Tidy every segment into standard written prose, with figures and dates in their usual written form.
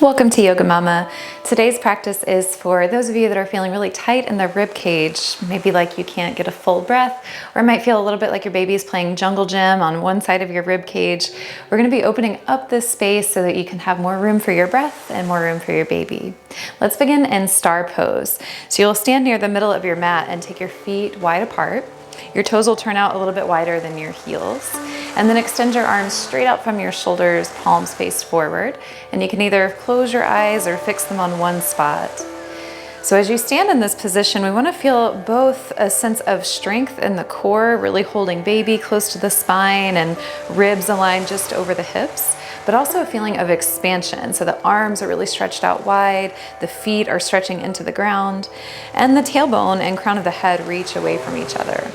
Welcome to Yoga Mama. Today's practice is for those of you that are feeling really tight in the rib cage, maybe like you can't get a full breath, or it might feel a little bit like your baby is playing jungle gym on one side of your rib cage. We're going to be opening up this space so that you can have more room for your breath and more room for your baby. Let's begin in star pose. So you'll stand near the middle of your mat and take your feet wide apart. Your toes will turn out a little bit wider than your heels. And then extend your arms straight out from your shoulders, palms faced forward. And you can either close your eyes or fix them on one spot. So as you stand in this position, we want to feel both a sense of strength in the core, really holding baby close to the spine and ribs aligned just over the hips, but also a feeling of expansion. So the arms are really stretched out wide, the feet are stretching into the ground, and the tailbone and crown of the head reach away from each other.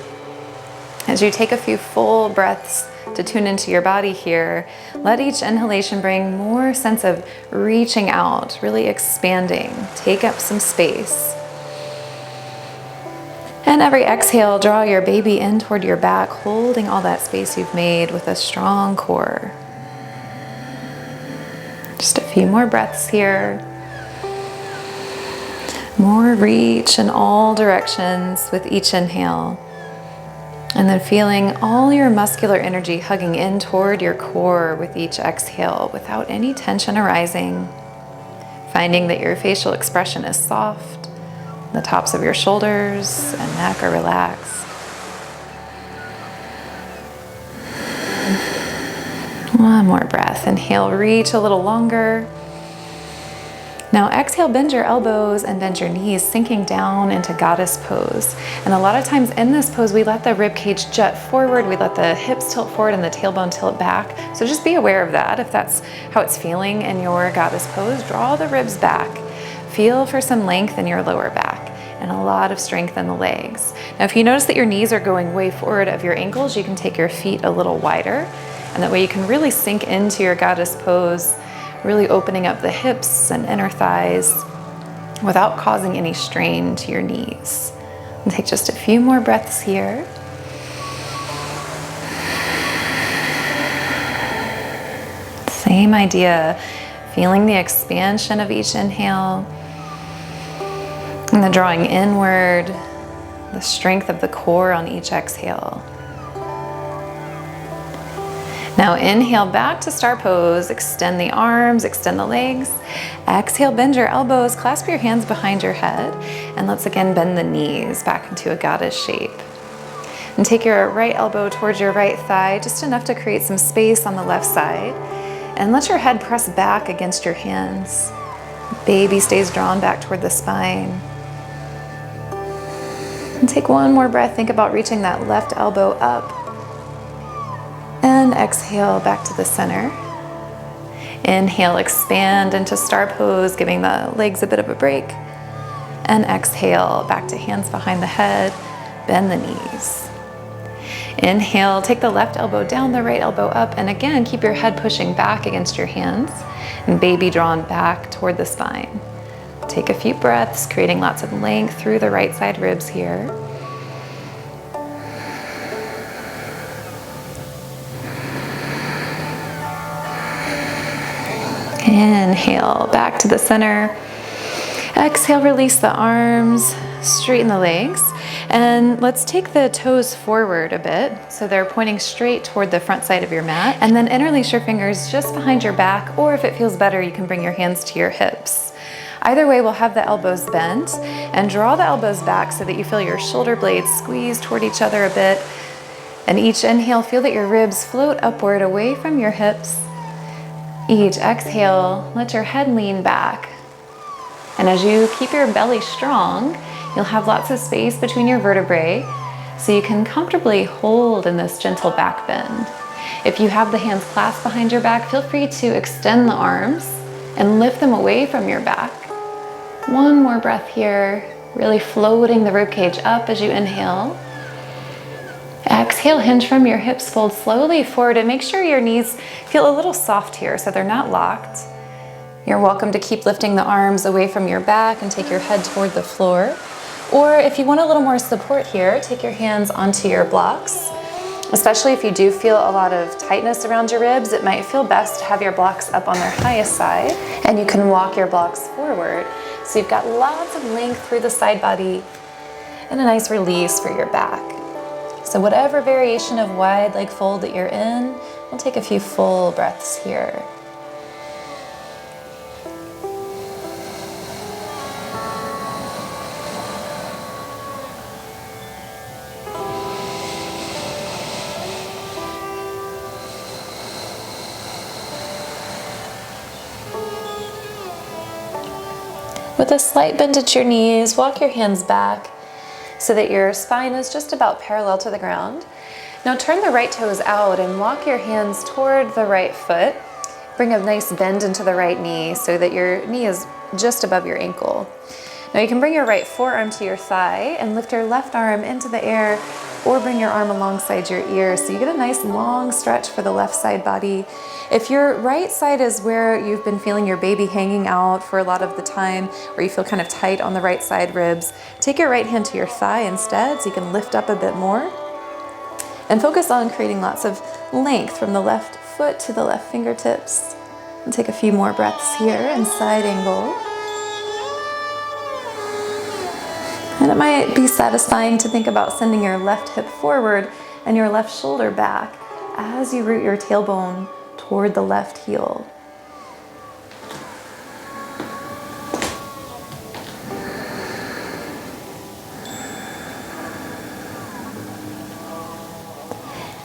As you take a few full breaths to tune into your body here, let each inhalation bring more sense of reaching out, really expanding. Take up some space. And every exhale, draw your baby in toward your back, holding all that space you've made with a strong core. Just a few more breaths here. More reach in all directions with each inhale. And then feeling all your muscular energy hugging in toward your core with each exhale without any tension arising. Finding that your facial expression is soft. The tops of your shoulders and neck are relaxed. One more breath. Inhale, reach a little longer. Now exhale, bend your elbows and bend your knees, sinking down into goddess pose. And a lot of times in this pose, we let the rib cage jut forward, we let the hips tilt forward and the tailbone tilt back. So just be aware of that. If that's how it's feeling in your goddess pose, draw the ribs back. Feel for some length in your lower back and a lot of strength in the legs. Now, if you notice that your knees are going way forward of your ankles, you can take your feet a little wider. And that way you can really sink into your goddess pose, really opening up the hips and inner thighs without causing any strain to your knees. And take just a few more breaths here. Same idea, feeling the expansion of each inhale and the drawing inward, the strength of the core on each exhale. Now inhale back to star pose, extend the arms, extend the legs. Exhale, bend your elbows, clasp your hands behind your head, and let's again bend the knees back into a goddess shape. And take your right elbow towards your right thigh, just enough to create some space on the left side. And let your head press back against your hands. Baby stays drawn back toward the spine. And take one more breath, think about reaching that left elbow up. And exhale back to the center. Inhale, expand into star pose, giving the legs a bit of a break. And exhale back to hands behind the head, bend the knees. Inhale, take the left elbow down, the right elbow up, and again, keep your head pushing back against your hands and baby drawn back toward the spine. Take a few breaths, creating lots of length through the right side ribs here. Inhale, back to the center. Exhale, release the arms, straighten the legs. And let's take the toes forward a bit so they're pointing straight toward the front side of your mat. And then interlace your fingers just behind your back, or if it feels better, you can bring your hands to your hips. Either way, we'll have the elbows bent and draw the elbows back so that you feel your shoulder blades squeeze toward each other a bit. And each inhale, feel that your ribs float upward away from your hips. Each exhale, let your head lean back. And as you keep your belly strong, you'll have lots of space between your vertebrae so you can comfortably hold in this gentle back bend. If you have the hands clasped behind your back, feel free to extend the arms and lift them away from your back. One more breath here, really floating the ribcage up as you inhale. Exhale, hinge from your hips, fold slowly forward, and make sure your knees feel a little soft here so they're not locked. You're welcome to keep lifting the arms away from your back and take your head toward the floor. Or if you want a little more support here, take your hands onto your blocks Especially if you do feel a lot of tightness around your ribs, it might feel best to have your blocks up on their highest side, and you can walk your blocks forward. So you've got lots of length through the side body and a nice release for your back. So whatever variation of wide leg fold that you're in, we'll take a few full breaths here. With a slight bend at your knees, walk your hands back so that your spine is just about parallel to the ground. Now turn the right toes out and walk your hands toward the right foot. Bring a nice bend into the right knee so that your knee is just above your ankle. Now you can bring your right forearm to your thigh and lift your left arm into the air, or bring your arm alongside your ear so you get a nice long stretch for the left side body. If your right side is where you've been feeling your baby hanging out for a lot of the time, or you feel kind of tight on the right side ribs, take your right hand to your thigh instead so you can lift up a bit more. And focus on creating lots of length from the left foot to the left fingertips. And take a few more breaths here in side angle. And it might be satisfying to think about sending your left hip forward and your left shoulder back as you root your tailbone toward the left heel.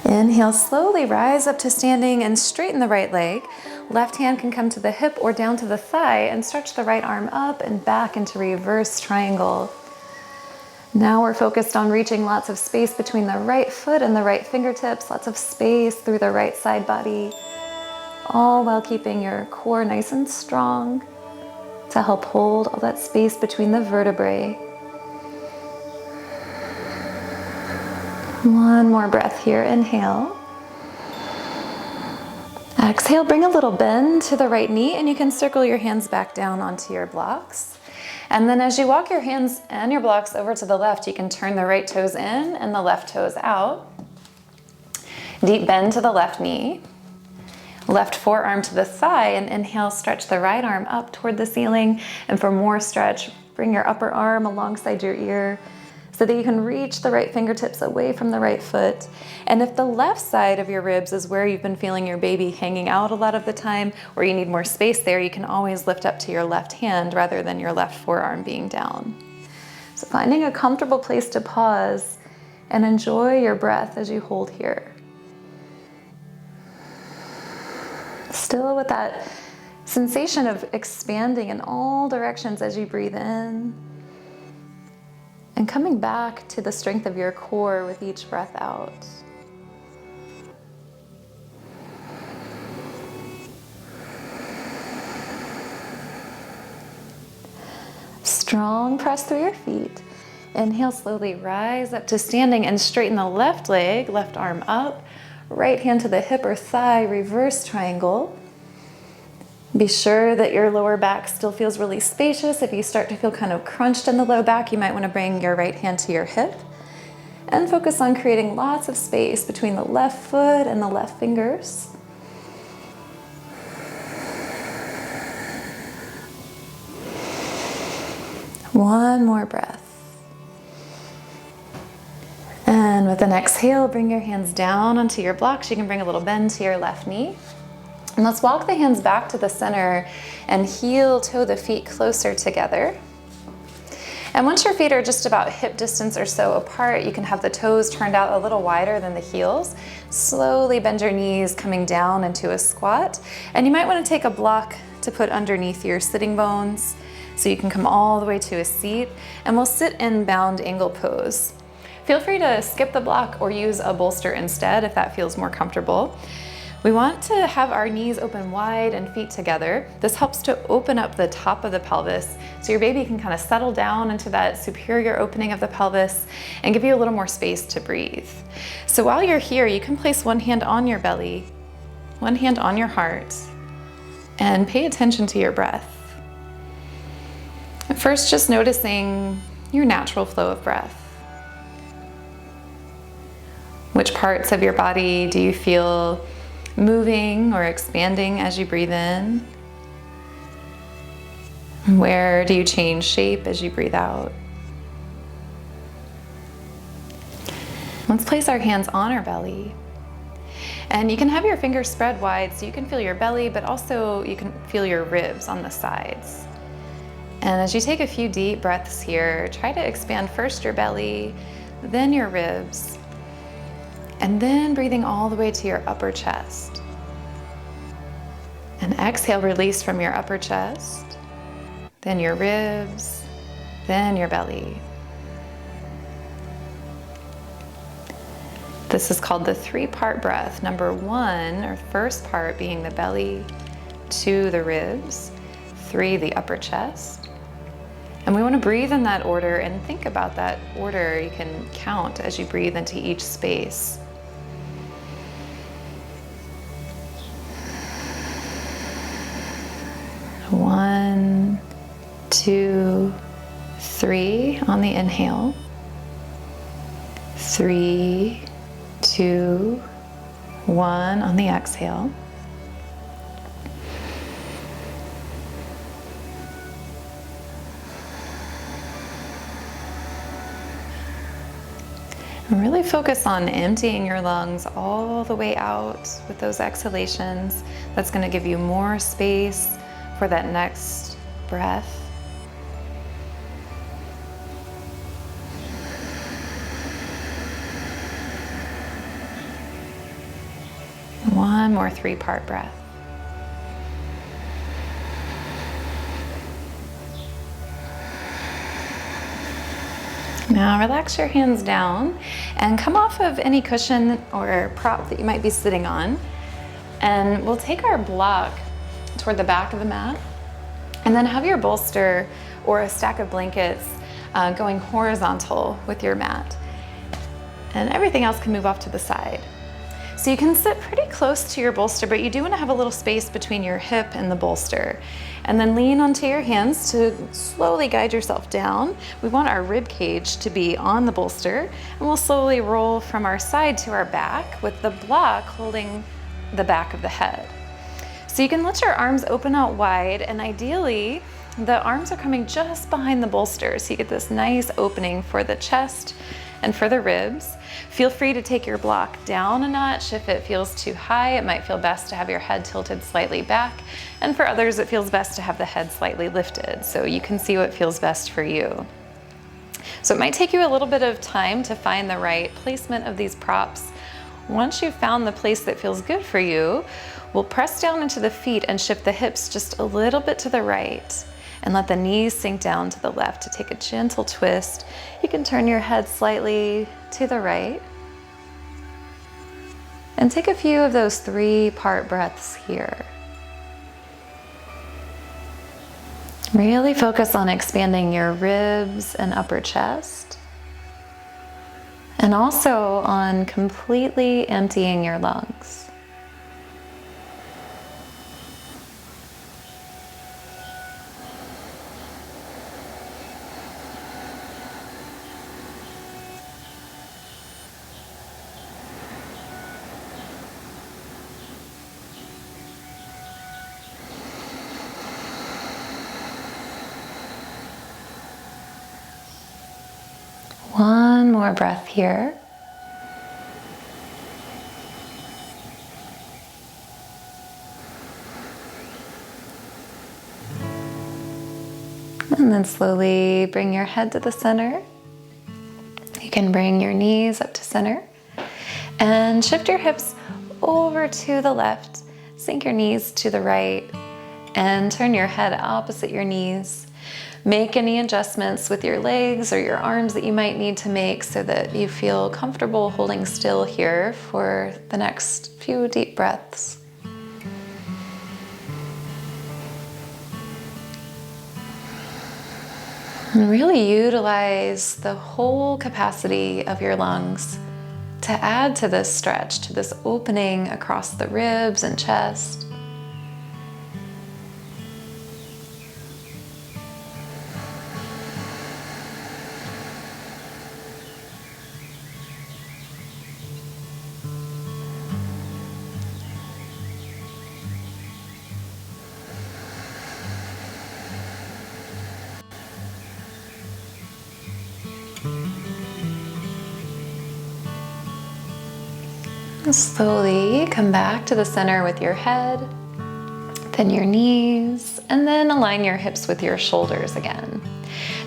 Inhale, slowly rise up to standing and straighten the right leg. Left hand can come to the hip or down to the thigh, and stretch the right arm up and back into reverse triangle. Now we're focused on reaching lots of space between the right foot and the right fingertips, lots of space through the right side body, all while keeping your core nice and strong to help hold all that space between the vertebrae. One more breath here, inhale. Exhale, bring a little bend to the right knee, and you can circle your hands back down onto your blocks. And then as you walk your hands and your blocks over to the left, you can turn the right toes in and the left toes out. Deep bend to the left knee. Left forearm to the thigh, and inhale, stretch the right arm up toward the ceiling. And for more stretch, bring your upper arm alongside your ear so that you can reach the right fingertips away from the right foot. And if the left side of your ribs is where you've been feeling your baby hanging out a lot of the time, or you need more space there, you can always lift up to your left hand rather than your left forearm being down. So finding a comfortable place to pause and enjoy your breath as you hold here. Still with that sensation of expanding in all directions as you breathe in, and coming back to the strength of your core with each breath out. Strong press through your feet. Inhale, slowly rise up to standing and straighten the left leg, left arm up, right hand to the hip or thigh, reverse triangle. Be sure that your lower back still feels really spacious. If you start to feel kind of crunched in the low back, you might want to bring your right hand to your hip and focus on creating lots of space between the left foot and the left fingers. One more breath. And with an exhale, bring your hands down onto your blocks. You can bring a little bend to your left knee. And let's walk the hands back to the center and heel toe the feet closer together. And once your feet are just about hip distance or so apart, you can have the toes turned out a little wider than the heels. Slowly bend your knees, coming down into a squat. And you might want to take a block to put underneath your sitting bones so you can come all the way to a seat. And we'll sit in bound angle pose. Feel free to skip the block or use a bolster instead if that feels more comfortable. We want to have our knees open wide and feet together. This helps to open up the top of the pelvis so your baby can kind of settle down into that superior opening of the pelvis and give you a little more space to breathe. So while you're here, you can place one hand on your belly, one hand on your heart, and pay attention to your breath. At first, just noticing your natural flow of breath. Which parts of your body do you feel moving or expanding as you breathe in? Where do you change shape as you breathe out? Let's place our hands on our belly. And you can have your fingers spread wide so you can feel your belly, but also you can feel your ribs on the sides. And as you take a few deep breaths here, try to expand first your belly, then your ribs, and then breathing all the way to your upper chest. And exhale, release from your upper chest, then your ribs, then your belly. This is called the 3-part breath. Number 1, or first part, being the belly, 2, the ribs, 3, the upper chest. And we want to breathe in that order and think about that order. You can count as you breathe into each space. 1, 2, 3 on the inhale. 3, 2, 1 on the exhale. And really focus on emptying your lungs all the way out with those exhalations. That's going to give you more space for that next breath. One more 3-part breath. Now relax your hands down and come off of any cushion or prop that you might be sitting on. And we'll take our block toward the back of the mat and then have your bolster or a stack of blankets going horizontal with your mat. And everything else can move off to the side. So you can sit pretty close to your bolster, but you do want to have a little space between your hip and the bolster. And then lean onto your hands to slowly guide yourself down. We want our rib cage to be on the bolster, and we'll slowly roll from our side to our back with the block holding the back of the head. So you can let your arms open out wide, and ideally the arms are coming just behind the bolster, so you get this nice opening for the chest and for the ribs. Feel free to take your block down a notch if it feels too high. It might feel best to have your head tilted slightly back, and for others it feels best to have the head slightly lifted, so you can see what feels best for you. So it might take you a little bit of time to find the right placement of these props. Once you've found the place that feels good for you, we'll press down into the feet and shift the hips just a little bit to the right, and let the knees sink down to the left to take a gentle twist. You can turn your head slightly to the right. And take a few of those 3-part breaths here. Really focus on expanding your ribs and upper chest. And also on completely emptying your lungs. One more breath here. And then slowly bring your head to the center. You can bring your knees up to center and shift your hips over to the left. Sink your knees to the right and turn your head opposite your knees. Make any adjustments with your legs or your arms that you might need to make so that you feel comfortable holding still here for the next few deep breaths. And really utilize the whole capacity of your lungs to add to this stretch, to this opening across the ribs and chest. And slowly come back to the center with your head, then your knees, and then align your hips with your shoulders again.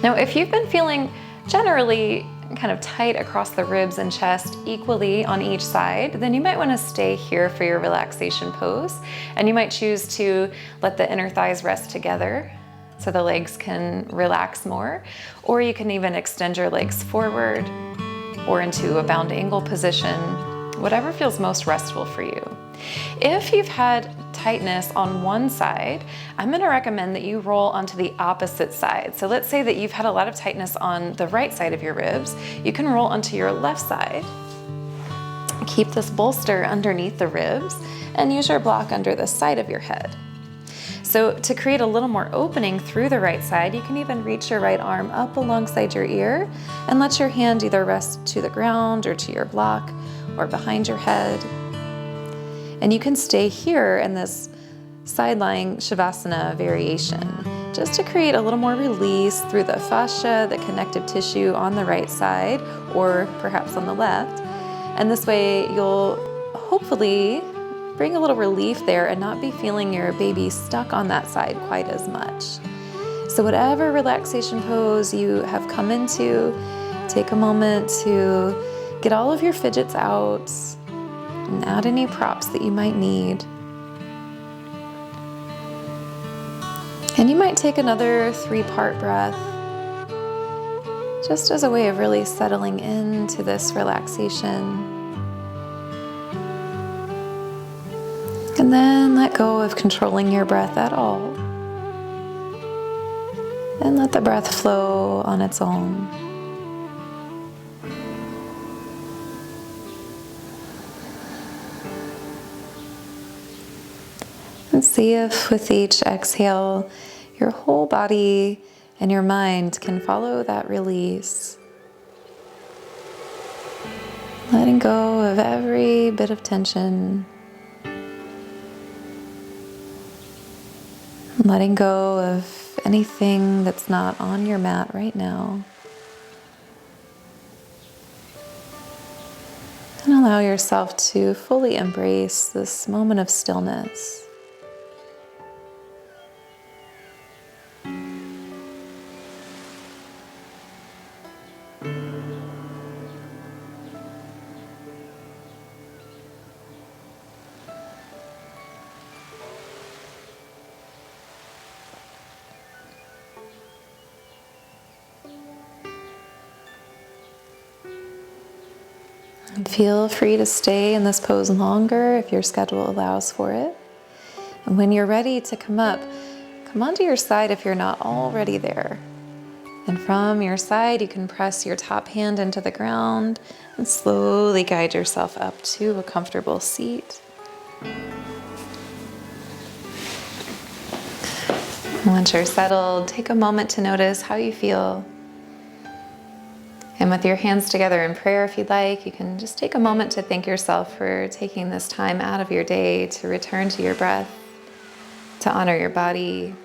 Now, if you've been feeling generally kind of tight across the ribs and chest equally on each side, then you might want to stay here for your relaxation pose. And you might choose to let the inner thighs rest together so the legs can relax more. Or you can even extend your legs forward or into a bound angle position, whatever feels most restful for you. If you've had tightness on one side, I'm going to recommend that you roll onto the opposite side. So let's say that you've had a lot of tightness on the right side of your ribs. You can roll onto your left side. Keep this bolster underneath the ribs and use your block under the side of your head. So to create a little more opening through the right side, you can even reach your right arm up alongside your ear and let your hand either rest to the ground or to your block or behind your head. And you can stay here in this side-lying Shavasana variation, just to create a little more release through the fascia, the connective tissue on the right side, or perhaps on the left. And this way you'll hopefully bring a little relief there and not be feeling your baby stuck on that side quite as much. So whatever relaxation pose you have come into, take a moment to get all of your fidgets out and add any props that you might need. And you might take another 3-part breath, just as a way of really settling into this relaxation. And then let go of controlling your breath at all. And let the breath flow on its own. And see if with each exhale, your whole body and your mind can follow that release. Letting go of every bit of tension. Letting go of anything that's not on your mat right now. And allow yourself to fully embrace this moment of stillness. And feel free to stay in this pose longer if your schedule allows for it. And when you're ready to come onto your side if you're not already there. And from your side, you can press your top hand into the ground and slowly guide yourself up to a comfortable seat. Once you're settled, take a moment to notice how you feel. And with your hands together in prayer, if you'd like, you can just take a moment to thank yourself for taking this time out of your day to return to your breath, to honor your body,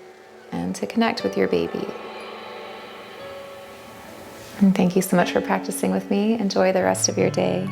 and to connect with your baby. And thank you so much for practicing with me. Enjoy the rest of your day.